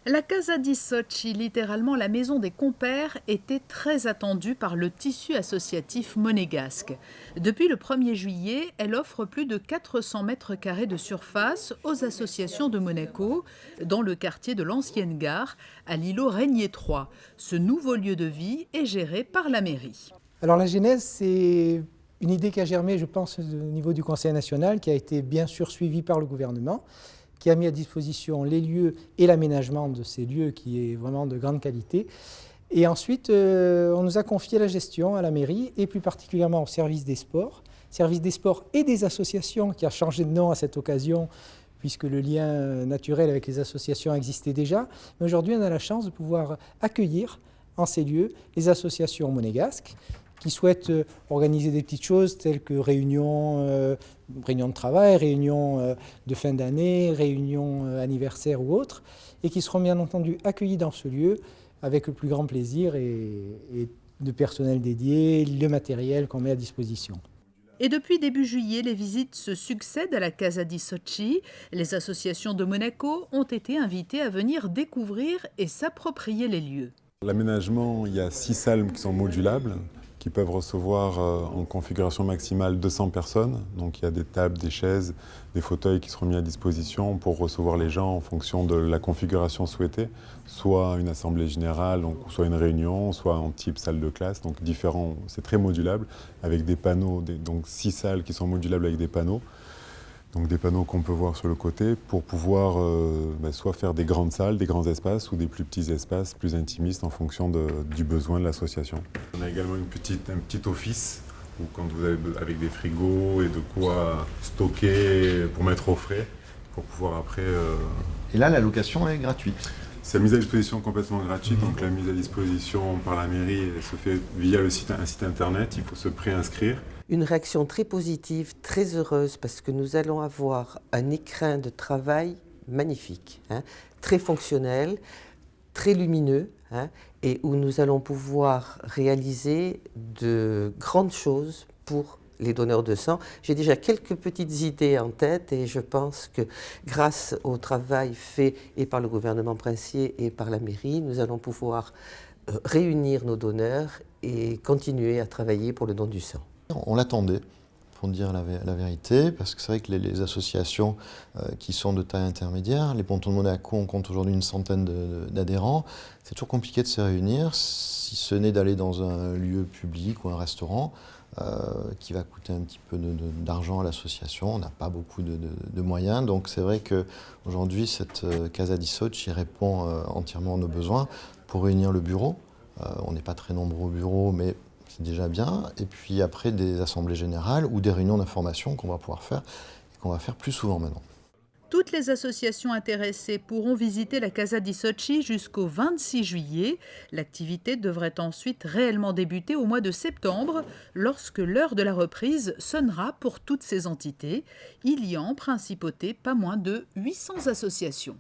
La Casa di Soci, littéralement la maison des compères, était très attendue par le tissu associatif monégasque. Depuis le 1er juillet, elle offre plus de 400 mètres carrés de surface aux associations de Monaco, dans le quartier de l'Ancienne Gare, à l'îlot Régnier 3. Ce nouveau lieu de vie est géré par la mairie. Alors la genèse, c'est une idée qui a germé, je pense, au niveau du Conseil national, qui a été bien sûr suivie par le gouvernement, qui a mis à disposition les lieux et l'aménagement de ces lieux qui est vraiment de grande qualité. Et ensuite, on nous a confié la gestion à la mairie et plus particulièrement au service des sports et des associations qui a changé de nom à cette occasion puisque le lien naturel avec les associations existait déjà. Mais aujourd'hui, on a la chance de pouvoir accueillir en ces lieux les associations monégasques qui souhaitent organiser des petites choses telles que réunions de travail, réunions de fin d'année, réunions anniversaires ou autres, et qui seront bien entendu accueillis dans ce lieu avec le plus grand plaisir et de personnel dédié, le matériel qu'on met à disposition. Et depuis début juillet, les visites se succèdent à la Casa di Soci. Les associations de Monaco ont été invitées à venir découvrir et s'approprier les lieux. L'aménagement, il y a 6 salles qui sont modulables, qui peuvent recevoir en configuration maximale 200 personnes. Donc il y a des tables, des chaises, des fauteuils qui seront mis à disposition pour recevoir les gens en fonction de la configuration souhaitée, soit une assemblée générale, donc, soit une réunion, soit en type salle de classe, donc différents, c'est très modulable, avec des panneaux, donc 6 salles qui sont modulables avec des panneaux. Donc des panneaux qu'on peut voir sur le côté pour pouvoir soit faire des grandes salles, des grands espaces ou des plus petits espaces, plus intimistes en fonction du besoin de l'association. On a également un petit office où quand vous avez avec des frigos et de quoi stocker pour mettre au frais, pour pouvoir après... Et là, la location est gratuite. C'est mise à disposition complètement gratuite, donc la mise à disposition par la mairie se fait via un site internet, il faut se préinscrire. Une réaction très positive, très heureuse, parce que nous allons avoir un écrin de travail magnifique, très fonctionnel, très lumineux, et où nous allons pouvoir réaliser de grandes choses pour les donneurs de sang. J'ai déjà quelques petites idées en tête et je pense que grâce au travail fait et par le gouvernement princier et par la mairie, nous allons pouvoir réunir nos donneurs et continuer à travailler pour le don du sang. On l'attendait, pour dire la vérité, parce que c'est vrai que les associations qui sont de taille intermédiaire, les pontons de Monaco, on compte aujourd'hui une centaine d'adhérents, c'est toujours compliqué de se réunir, si ce n'est d'aller dans un lieu public ou un restaurant, qui va coûter un petit peu d'argent à l'association. On n'a pas beaucoup de moyens, donc c'est vrai qu'aujourd'hui, cette Casa di Soci répond entièrement à nos besoins pour réunir le bureau. On n'est pas très nombreux au bureau, mais c'est déjà bien. Et puis après, des assemblées générales ou des réunions d'information qu'on va pouvoir faire et qu'on va faire plus souvent maintenant. Toutes les associations intéressées pourront visiter la Casa di Soci jusqu'au 26 juillet. L'activité devrait ensuite réellement débuter au mois de septembre, lorsque l'heure de la reprise sonnera pour toutes ces entités. Il y a en principauté pas moins de 800 associations.